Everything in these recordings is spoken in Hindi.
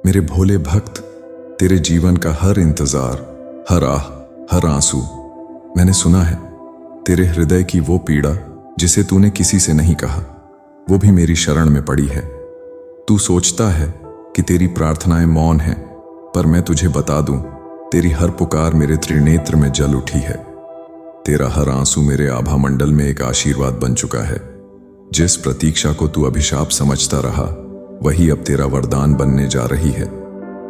मेरे भोले भक्त, तेरे जीवन का हर इंतजार, हर आह, हर आंसू मैंने सुना है। तेरे हृदय की वो पीड़ा जिसे तूने किसी से नहीं कहा, वो भी मेरी शरण में पड़ी है। तू सोचता है कि तेरी प्रार्थनाएं मौन हैं, पर मैं तुझे बता दूं, तेरी हर पुकार मेरे त्रिनेत्र में जल उठी है। तेरा हर आंसू मेरे आभा मंडल में एक आशीर्वाद बन चुका है। जिस प्रतीक्षा को तू अभिशाप समझता रहा, वही अब तेरा वरदान बनने जा रही है।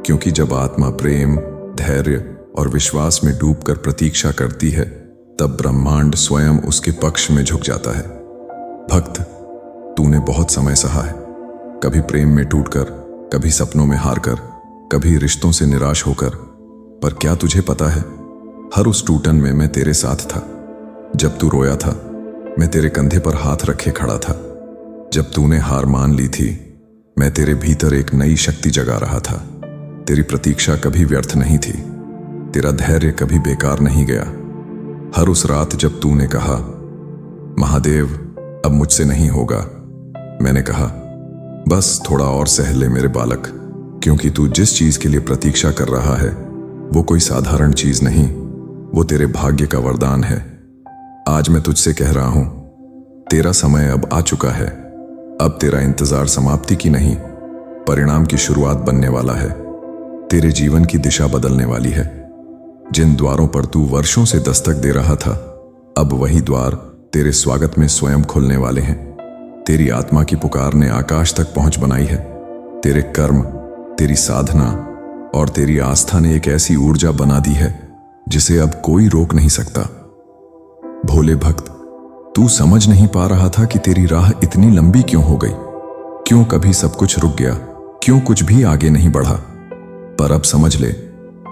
क्योंकि जब आत्मा प्रेम, धैर्य और विश्वास में डूबकर प्रतीक्षा करती है, तब ब्रह्मांड स्वयं उसके पक्ष में झुक जाता है। भक्त, तूने बहुत समय सहा है, कभी प्रेम में टूटकर, कभी सपनों में हारकर, कभी रिश्तों से निराश होकर। पर क्या तुझे पता है, हर उस टूटन में मैं तेरे साथ था। जब तू रोया था, मैं तेरे कंधे पर हाथ रखे खड़ा था। जब तूने हार मान ली थी, मैं तेरे भीतर एक नई शक्ति जगा रहा था। तेरी प्रतीक्षा कभी व्यर्थ नहीं थी, तेरा धैर्य कभी बेकार नहीं गया। हर उस रात जब तूने कहा, महादेव अब मुझसे नहीं होगा, मैंने कहा, बस थोड़ा और सह ले मेरे बालक। क्योंकि तू जिस चीज के लिए प्रतीक्षा कर रहा है, वो कोई साधारण चीज नहीं, वो तेरे भाग्य का वरदान है। आज मैं तुझसे कह रहा हूं, तेरा समय अब आ चुका है। अब तेरा इंतजार समाप्ति की नहीं, परिणाम की शुरुआत बनने वाला है। तेरे जीवन की दिशा बदलने वाली है। जिन द्वारों पर तू वर्षों से दस्तक दे रहा था, अब वही द्वार तेरे स्वागत में स्वयं खुलने वाले हैं। तेरी आत्मा की पुकार ने आकाश तक पहुंच बनाई है। तेरे कर्म, तेरी साधना और तेरी आस्था ने एक ऐसी ऊर्जा बना दी है जिसे अब कोई रोक नहीं सकता। भोले भक्त, तू समझ नहीं पा रहा था कि तेरी राह इतनी लंबी क्यों हो गई, क्यों कभी सब कुछ रुक गया, क्यों कुछ भी आगे नहीं बढ़ा। पर अब समझ ले,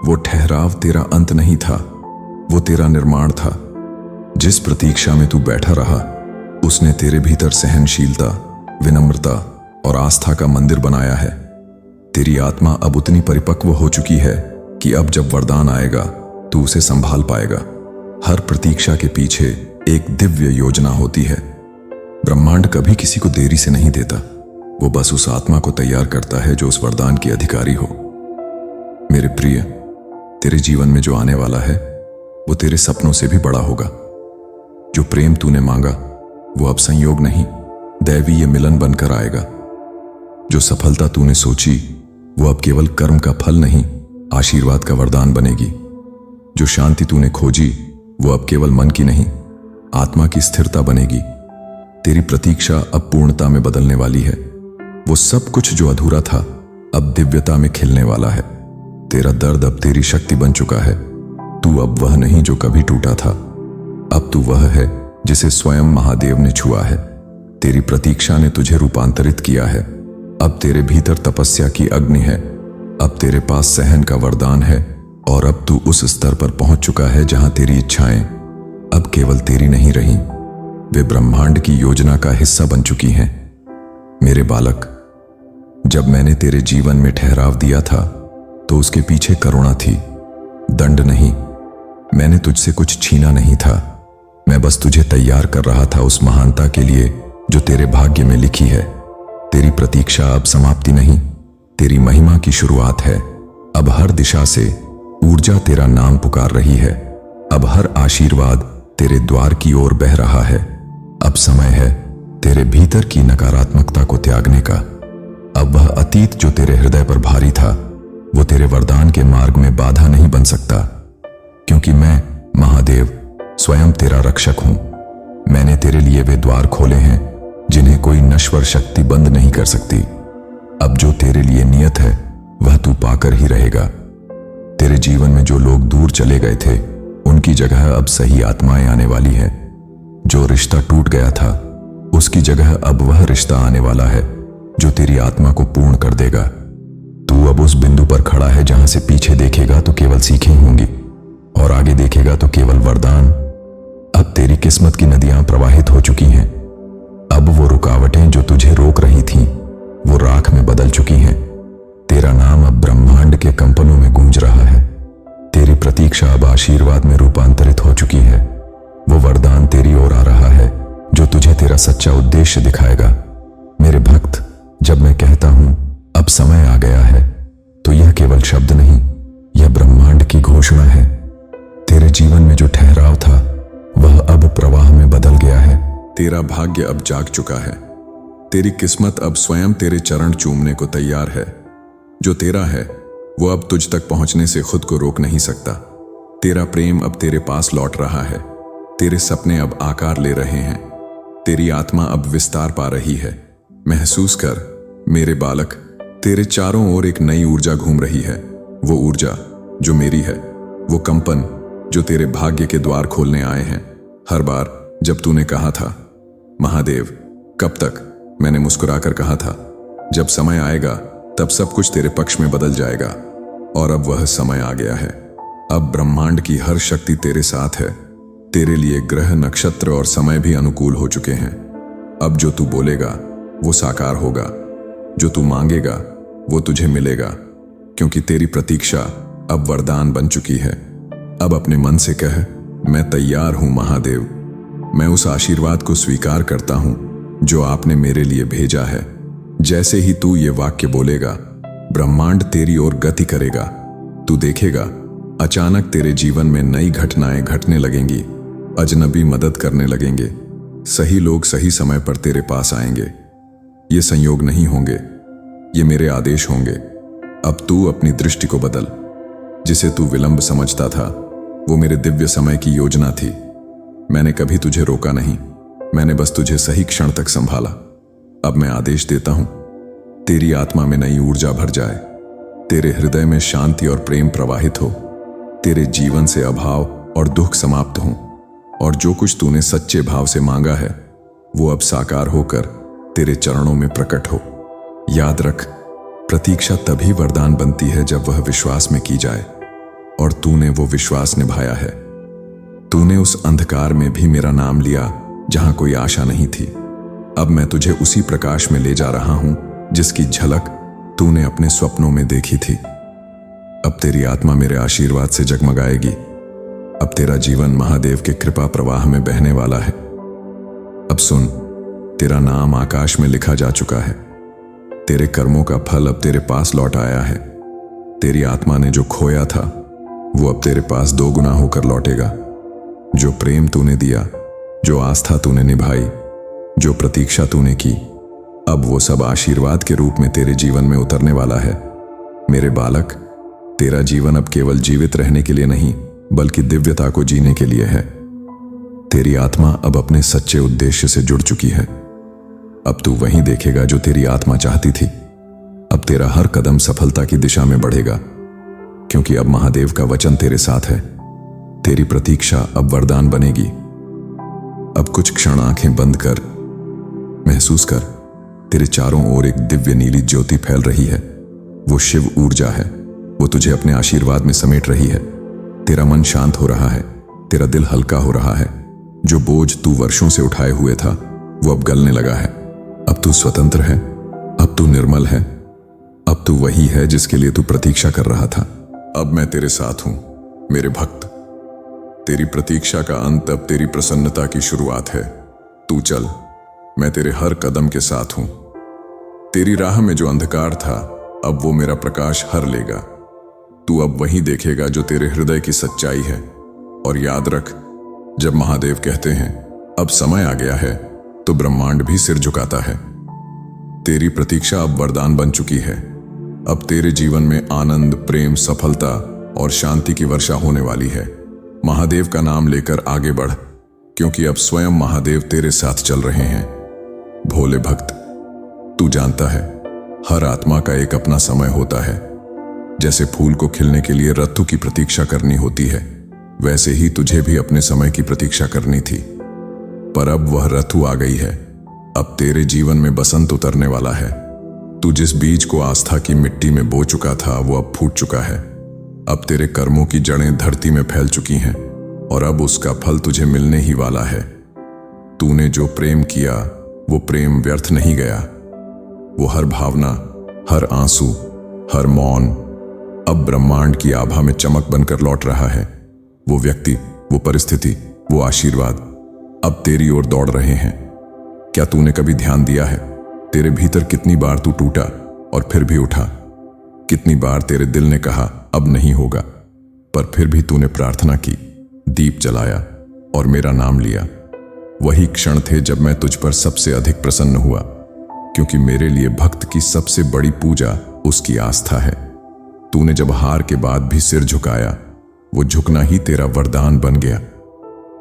वो ठहराव तेरा अंत नहीं था, वो तेरा निर्माण था। जिस प्रतीक्षा में तू बैठा रहा, उसने तेरे भीतर सहनशीलता, विनम्रता और आस्था का मंदिर बनाया है। तेरी आत्मा अब उतनी परिपक्व हो चुकी है कि अब जब वरदान आएगा, तू उसे संभाल पाएगा। हर प्रतीक्षा के पीछे एक दिव्य योजना होती है। ब्रह्मांड कभी किसी को देरी से नहीं देता, वो बस उस आत्मा को तैयार करता है जो उस वरदान की अधिकारी हो। मेरे प्रिय, तेरे जीवन में जो आने वाला है, वो तेरे सपनों से भी बड़ा होगा। जो प्रेम तूने मांगा, वो अब संयोग नहीं, दैवीय मिलन बनकर आएगा। जो सफलता तूने सोची, वो अब केवल कर्म का फल नहीं, आशीर्वाद का वरदान बनेगी। जो शांति तूने खोजी, वो अब केवल मन की नहीं, आत्मा की स्थिरता बनेगी। तेरी प्रतीक्षा अब पूर्णता में बदलने वाली है। वो सब कुछ जो अधूरा था, अब दिव्यता में खिलने वाला है। तेरा दर्द अब तेरी शक्ति बन चुका है। तू अब वह नहीं जो कभी टूटा था, अब तू वह है जिसे स्वयं महादेव ने छुआ है। तेरी प्रतीक्षा ने तुझे रूपांतरित किया है। अब तेरे भीतर तपस्या की अग्नि है, अब तेरे पास सहन का वरदान है, और अब तू उस स्तर पर पहुंच चुका है जहां तेरी इच्छाएं अब केवल तेरी नहीं रही, वे ब्रह्मांड की योजना का हिस्सा बन चुकी हैं। मेरे बालक, जब मैंने तेरे जीवन में ठहराव दिया था, तो उसके पीछे करुणा थी, दंड नहीं। मैंने तुझसे कुछ छीना नहीं था, मैं बस तुझे तैयार कर रहा था उस महानता के लिए जो तेरे भाग्य में लिखी है। तेरी प्रतीक्षा अब समाप्ति नहीं, तेरी महिमा की शुरुआत है। अब हर दिशा से ऊर्जा तेरा नाम पुकार रही है। अब हर आशीर्वाद तेरे द्वार की ओर बह रहा है। अब समय है तेरे भीतर की नकारात्मकता को त्यागने का। अब वह अतीत जो तेरे हृदय पर भारी था, वो तेरे वरदान के मार्ग में बाधा नहीं बन सकता। क्योंकि मैं महादेव स्वयं तेरा रक्षक हूं। मैंने तेरे लिए वे द्वार खोले हैं जिन्हें कोई नश्वर शक्ति बंद नहीं कर सकती। अब जो तेरे लिए नियत है, वह तू पाकर ही रहेगा। तेरे जीवन में जो लोग दूर चले गए थे, उनकी जगह अब सही आत्माएं आने वाली है। जो रिश्ता टूट गया था, उसकी जगह अब वह रिश्ता आने वाला है जो तेरी आत्मा को पूर्ण कर देगा। तू अब उस बिंदु पर खड़ा है जहां से पीछे देखेगा तो केवल सीखें होंगी, और आगे देखेगा तो केवल वरदान। अब तेरी किस्मत की नदियां प्रवाहित हो चुकी हैं। अब वो रुकावटें जो तुझे रोक रही थीं, वो राख में बदल चुकी हैं। तेरा नाम अब ब्रह्मांड के कंपनों में गूंज रहा है। तेरी प्रतीक्षा अब आशीर्वाद में रूपांतरित हो चुकी है। वो वरदान तेरी ओर आ रहा है जो तुझे तेरा सच्चा उद्देश्य दिखाएगा। मेरे भक्त, जब मैं कहता हूं अब समय आ गया है, शब्द नहीं, यह ब्रह्मांड की घोषणा है। तेरे जीवन में जो ठहराव था वह अब प्रवाह में बदल गया है। तेरा भाग्य अब जाग चुका है। तेरी किस्मत अब स्वयं तेरे चरण चूमने को तैयार है। जो तेरा है वो अब तुझ तक पहुंचने से खुद को रोक नहीं सकता। तेरा प्रेम अब तेरे पास लौट रहा है। तेरे सपने अब आकार ले रहे हैं। तेरी आत्मा अब विस्तार पा रही है। महसूस कर मेरे बालक, तेरे चारों ओर एक नई ऊर्जा घूम रही है। वो ऊर्जा जो मेरी है, वो कंपन जो तेरे भाग्य के द्वार खोलने आए हैं। हर बार जब तूने कहा था महादेव कब तक, मैंने मुस्कुराकर कहा था जब समय आएगा तब सब कुछ तेरे पक्ष में बदल जाएगा। और अब वह समय आ गया है। अब ब्रह्मांड की हर शक्ति तेरे साथ है। तेरे लिए ग्रह, नक्षत्र और समय भी अनुकूल हो चुके हैं। अब जो तू बोलेगा वो साकार होगा। जो तू मांगेगा वो तुझे मिलेगा, क्योंकि तेरी प्रतीक्षा अब वरदान बन चुकी है। अब अपने मन से कह, मैं तैयार हूं महादेव। मैं उस आशीर्वाद को स्वीकार करता हूं जो आपने मेरे लिए भेजा है। जैसे ही तू ये वाक्य बोलेगा, ब्रह्मांड तेरी ओर गति करेगा। तू देखेगा अचानक तेरे जीवन में नई घटनाएं घटने लगेंगी। अजनबी मदद करने लगेंगे। सही लोग सही समय पर तेरे पास आएंगे। ये संयोग नहीं होंगे, ये मेरे आदेश होंगे। अब तू अपनी दृष्टि को बदल। जिसे तू विलंब समझता था वो मेरे दिव्य समय की योजना थी। मैंने कभी तुझे रोका नहीं, मैंने बस तुझे सही क्षण तक संभाला। अब मैं आदेश देता हूं, तेरी आत्मा में नई ऊर्जा भर जाए। तेरे हृदय में शांति और प्रेम प्रवाहित हो। तेरे जीवन से अभाव और दुख समाप्त हों। और जो कुछ तूने सच्चे भाव से मांगा है वो अब साकार होकर तेरे चरणों में प्रकट हो। याद रख, प्रतीक्षा तभी वरदान बनती है जब वह विश्वास में की जाए। और तूने वो विश्वास निभाया है। तूने उस अंधकार में भी मेरा नाम लिया जहां कोई आशा नहीं थी। अब मैं तुझे उसी प्रकाश में ले जा रहा हूं जिसकी झलक तूने अपने स्वप्नों में देखी थी। अब तेरी आत्मा मेरे आशीर्वाद से जगमगाएगी। अब तेरा जीवन महादेव के कृपा प्रवाह में बहने वाला है। अब सुन, तेरा नाम आकाश में लिखा जा चुका है। तेरे कर्मों का फल अब तेरे पास लौट आया है। तेरी आत्मा ने जो खोया था वो अब तेरे पास 2 गुना होकर लौटेगा। जो प्रेम तूने दिया, जो आस्था तूने निभाई, जो प्रतीक्षा तूने की, अब वो सब आशीर्वाद के रूप में तेरे जीवन में उतरने वाला है। मेरे बालक, तेरा जीवन अब केवल जीवित रहने के लिए नहीं बल्कि दिव्यता को जीने के लिए है। तेरी आत्मा अब अपने सच्चे उद्देश्य से जुड़ चुकी है। अब तू वहीं देखेगा जो तेरी आत्मा चाहती थी। अब तेरा हर कदम सफलता की दिशा में बढ़ेगा, क्योंकि अब महादेव का वचन तेरे साथ है। तेरी प्रतीक्षा अब वरदान बनेगी। अब कुछ क्षण आंखें बंद कर, महसूस कर, तेरे चारों ओर एक दिव्य नीली ज्योति फैल रही है। वो शिव ऊर्जा है। वो तुझे अपने आशीर्वाद में समेट रही है। तेरा मन शांत हो रहा है। तेरा दिल हल्का हो रहा है। जो बोझ तू वर्षों से उठाए हुए था वो अब गलने लगा है। अब तू स्वतंत्र है। अब तू निर्मल है। अब तू वही है जिसके लिए तू प्रतीक्षा कर रहा था। अब मैं तेरे साथ हूं मेरे भक्त। तेरी प्रतीक्षा का अंत अब तेरी प्रसन्नता की शुरुआत है। तू चल, मैं तेरे हर कदम के साथ हूं। तेरी राह में जो अंधकार था अब वो मेरा प्रकाश हर लेगा। तू अब वही देखेगा जो तेरे हृदय की सच्चाई है। और याद रख, जब महादेव कहते हैं अब समय आ गया है, तो ब्रह्मांड भी सिर झुकाता है। तेरी प्रतीक्षा अब वरदान बन चुकी है। अब तेरे जीवन में आनंद, प्रेम, सफलता और शांति की वर्षा होने वाली है। महादेव का नाम लेकर आगे बढ़, क्योंकि अब स्वयं महादेव तेरे साथ चल रहे हैं। भोले भक्त, तू जानता है हर आत्मा का एक अपना समय होता है। जैसे फूल को खिलने के लिए ऋतु की प्रतीक्षा करनी होती है, वैसे ही तुझे भी अपने समय की प्रतीक्षा करनी थी। पर अब वह ऋतु आ गई है। अब तेरे जीवन में बसंत उतरने वाला है। तू जिस बीज को आस्था की मिट्टी में बो चुका था वो अब फूट चुका है। अब तेरे कर्मों की जड़ें धरती में फैल चुकी हैं और अब उसका फल तुझे मिलने ही वाला है। तूने जो प्रेम किया वो प्रेम व्यर्थ नहीं गया। वो हर भावना, हर आंसू, हर मौन अब ब्रह्मांड की आभा में चमक बनकर लौट रहा है। वो व्यक्ति, वो परिस्थिति, वो आशीर्वाद अब तेरी ओर दौड़ रहे हैं। क्या तूने कभी ध्यान दिया है तेरे भीतर कितनी बार तू टूटा और फिर भी उठा? कितनी बार तेरे दिल ने कहा अब नहीं होगा, पर फिर भी तूने प्रार्थना की, दीप जलाया और मेरा नाम लिया। वही क्षण थे जब मैं तुझ पर सबसे अधिक प्रसन्न हुआ, क्योंकि मेरे लिए भक्त की सबसे बड़ी पूजा उसकी आस्था है। तूने जब हार के बाद भी सिर झुकाया, वो झुकना ही तेरा वरदान बन गया।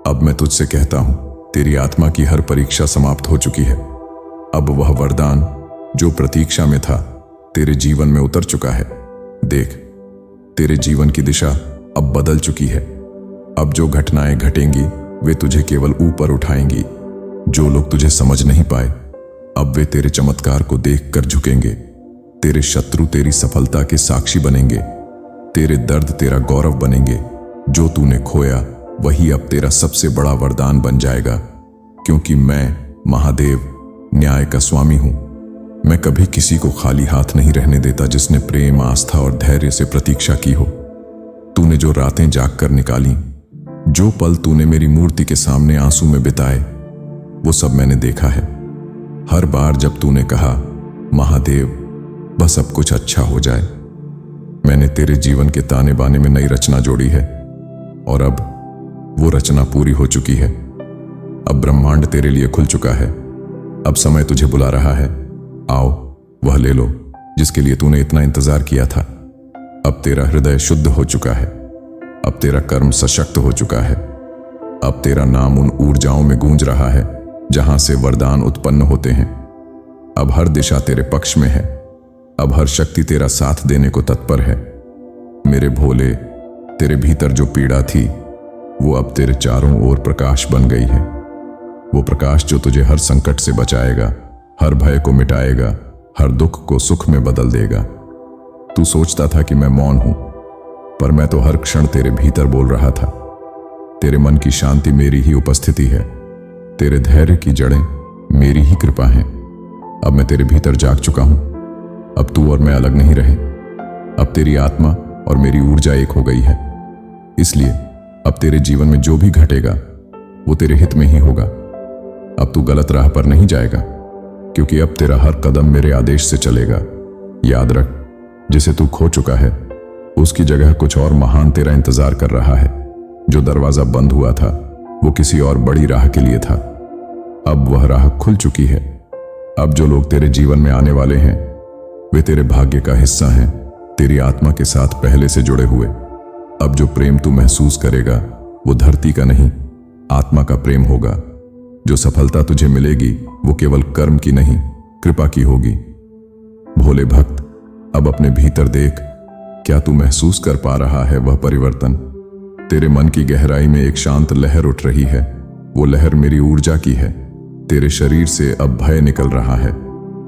अब मैं तुझसे कहता हूं, तेरी आत्मा की हर परीक्षा समाप्त हो चुकी है। अब वह वरदान जो प्रतीक्षा में था तेरे जीवन में उतर चुका है। देख, तेरे जीवन की दिशा अब बदल चुकी है। अब जो घटनाएं घटेंगी वे तुझे केवल ऊपर उठाएंगी। जो लोग तुझे समझ नहीं पाए, अब वे तेरे चमत्कार को देखकर झुकेंगे। तेरे शत्रु तेरी सफलता के साक्षी बनेंगे। तेरे दर्द तेरा गौरव बनेंगे। जो तूने खोया वही अब तेरा सबसे बड़ा वरदान बन जाएगा, क्योंकि मैं महादेव न्याय का स्वामी हूं। मैं कभी किसी को खाली हाथ नहीं रहने देता जिसने प्रेम, आस्था और धैर्य से प्रतीक्षा की हो। तूने जो रातें जाग कर निकाली, जो पल तूने मेरी मूर्ति के सामने आंसू में बिताए, वो सब मैंने देखा है। हर बार जब तूने कहा महादेव बस अब कुछ अच्छा हो जाए, मैंने तेरे जीवन के ताने बाने में नई रचना जोड़ी है, और अब वो रचना पूरी हो चुकी है। अब ब्रह्मांड तेरे लिए खुल चुका है। अब समय तुझे बुला रहा है। आओ, वह ले लो जिसके लिए तूने इतना इंतजार किया था। अब तेरा हृदय शुद्ध हो चुका है। अब तेरा कर्म सशक्त हो चुका है। अब तेरा नाम उन ऊर्जाओं में गूंज रहा है जहां से वरदान उत्पन्न होते हैं। अब हर दिशा तेरे पक्ष में है। अब हर शक्ति तेरा साथ देने को तत्पर है। मेरे भोले, तेरे भीतर जो पीड़ा थी वो अब तेरे चारों ओर प्रकाश बन गई है। वो प्रकाश जो तुझे हर संकट से बचाएगा, हर भय को मिटाएगा, हर दुख को सुख में बदल देगा। तू सोचता था कि मैं मौन हूं, पर मैं तो हर क्षण तेरे भीतर बोल रहा था। तेरे मन की शांति मेरी ही उपस्थिति है। तेरे धैर्य की जड़ें मेरी ही कृपा हैं। अब मैं तेरे भीतर जाग चुका हूं। अब तू और मैं अलग नहीं रहे। अब तेरी आत्मा और मेरी ऊर्जा एक हो गई है। इसलिए अब तेरे जीवन में जो भी घटेगा वो तेरे हित में ही होगा। अब तू गलत राह पर नहीं जाएगा, क्योंकि अब तेरा हर कदम मेरे आदेश से चलेगा। याद रख, जिसे तू खो चुका है उसकी जगह कुछ और महान तेरा इंतजार कर रहा है। जो दरवाजा बंद हुआ था वो किसी और बड़ी राह के लिए था। अब वह राह खुल चुकी है। अब जो लोग तेरे जीवन में आने वाले हैं वे तेरे भाग्य का हिस्सा हैं, तेरी आत्मा के साथ पहले से जुड़े हुए। अब जो प्रेम तू महसूस करेगा वो धरती का नहीं, आत्मा का प्रेम होगा। जो सफलता तुझे मिलेगी वो केवल कर्म की नहीं, कृपा की होगी। भोले भक्त, अब अपने भीतर देख, क्या तू महसूस कर पा रहा है वह परिवर्तन? तेरे मन की गहराई में एक शांत लहर उठ रही है। वो लहर मेरी ऊर्जा की है। तेरे शरीर से अब भय निकल रहा है।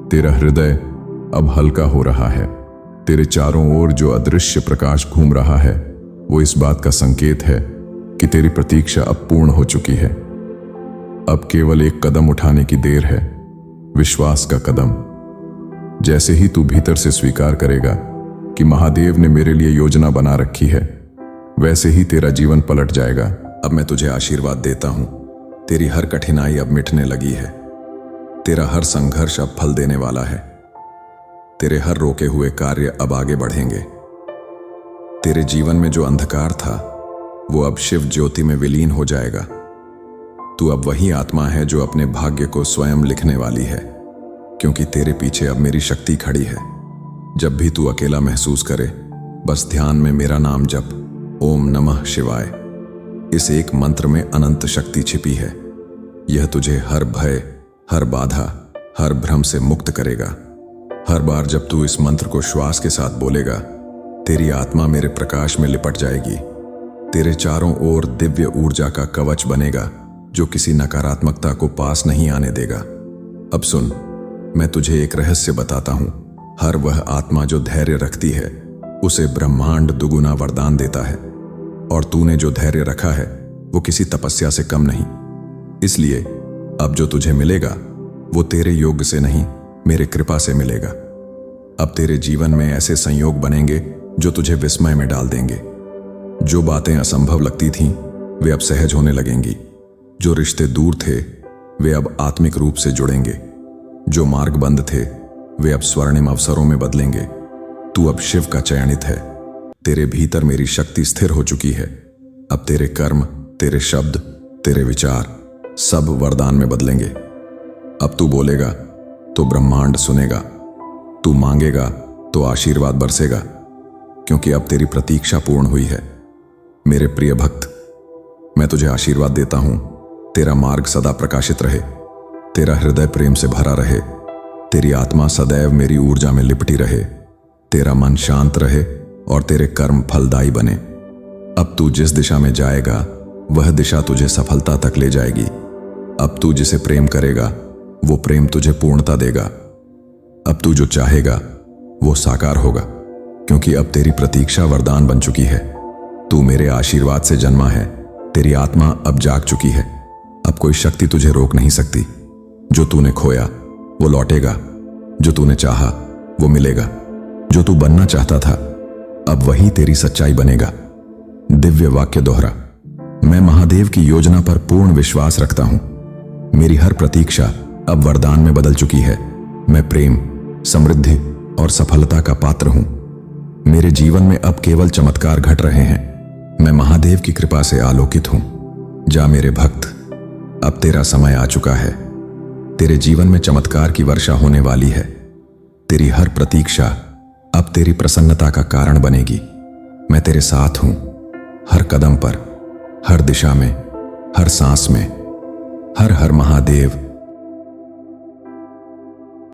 तेरा हृदय अब हल्का हो रहा है। तेरे चारों ओर जो अदृश्य प्रकाश घूम रहा है वो इस बात का संकेत है कि तेरी प्रतीक्षा अब पूर्ण हो चुकी है। अब केवल एक कदम उठाने की देर है, विश्वास का कदम। जैसे ही तू भीतर से स्वीकार करेगा कि महादेव ने मेरे लिए योजना बना रखी है, वैसे ही तेरा जीवन पलट जाएगा। अब मैं तुझे आशीर्वाद देता हूं। तेरी हर कठिनाई अब मिटने लगी है। तेरा हर संघर्ष अब फल देने वाला है। तेरे हर रोके हुए कार्य अब आगे बढ़ेंगे। तेरे जीवन में जो अंधकार था वो अब शिव ज्योति में विलीन हो जाएगा। तू अब वही आत्मा है जो अपने भाग्य को स्वयं लिखने वाली है, क्योंकि तेरे पीछे अब मेरी शक्ति खड़ी है। जब भी तू अकेला महसूस करे, बस ध्यान में मेरा नाम जप, ओम नमः शिवाय। इस एक मंत्र में अनंत शक्ति छिपी है। यह तुझे हर भय, हर बाधा, हर भ्रम से मुक्त करेगा। हर बार जब तू इस मंत्र को श्वास के साथ बोलेगा, तेरी आत्मा मेरे प्रकाश में लिपट जाएगी। तेरे चारों ओर दिव्य ऊर्जा का कवच बनेगा जो किसी नकारात्मकता को पास नहीं आने देगा। अब सुन, मैं तुझे एक रहस्य बताता हूं। हर वह आत्मा जो धैर्य रखती है उसे ब्रह्मांड दुगुना वरदान देता है, और तूने जो धैर्य रखा है वो किसी तपस्या से कम नहीं। इसलिए अब जो तुझे मिलेगा वो तेरे योग से नहीं, मेरे कृपा से मिलेगा। अब तेरे जीवन में ऐसे संयोग बनेंगे जो तुझे विस्मय में डाल देंगे। जो बातें असंभव लगती थीं वे अब सहज होने लगेंगी। जो रिश्ते दूर थे वे अब आत्मिक रूप से जुड़ेंगे। जो मार्ग बंद थे वे अब स्वर्णिम अवसरों में बदलेंगे। तू अब शिव का चयनित है। तेरे भीतर मेरी शक्ति स्थिर हो चुकी है। अब तेरे कर्म, तेरे शब्द, तेरे विचार सब वरदान में बदलेंगे। अब तू बोलेगा तो ब्रह्मांड सुनेगा, तू मांगेगा तो आशीर्वाद बरसेगा, क्योंकि अब तेरी प्रतीक्षा पूर्ण हुई है। मेरे प्रिय भक्त, मैं तुझे आशीर्वाद देता हूं, तेरा मार्ग सदा प्रकाशित रहे, तेरा हृदय प्रेम से भरा रहे, तेरी आत्मा सदैव मेरी ऊर्जा में लिपटी रहे, तेरा मन शांत रहे और तेरे कर्म फलदायी बने। अब तू जिस दिशा में जाएगा वह दिशा तुझे सफलता तक ले जाएगी। अब तू जिसे प्रेम करेगा वो प्रेम तुझे पूर्णता देगा। अब तू जो चाहेगा वो साकार होगा, क्योंकि अब तेरी प्रतीक्षा वरदान बन चुकी है। तू मेरे आशीर्वाद से जन्मा है, तेरी आत्मा अब जाग चुकी है। अब कोई शक्ति तुझे रोक नहीं सकती। जो तूने खोया वो लौटेगा, जो तूने चाहा वो मिलेगा, जो तू बनना चाहता था अब वही तेरी सच्चाई बनेगा। दिव्य वाक्य दोहरा। मैं महादेव की योजना पर पूर्ण विश्वास रखता हूं। मेरी हर प्रतीक्षा अब वरदान में बदल चुकी है। मैं प्रेम, समृद्धि और सफलता का पात्र हूं। मेरे जीवन में अब केवल चमत्कार घट रहे हैं। मैं महादेव की कृपा से आलोकित हूं। जा मेरे भक्त, अब तेरा समय आ चुका है। तेरे जीवन में चमत्कार की वर्षा होने वाली है। तेरी हर प्रतीक्षा अब तेरी प्रसन्नता का कारण बनेगी। मैं तेरे साथ हूं, हर कदम पर, हर दिशा में, हर सांस में। हर हर महादेव।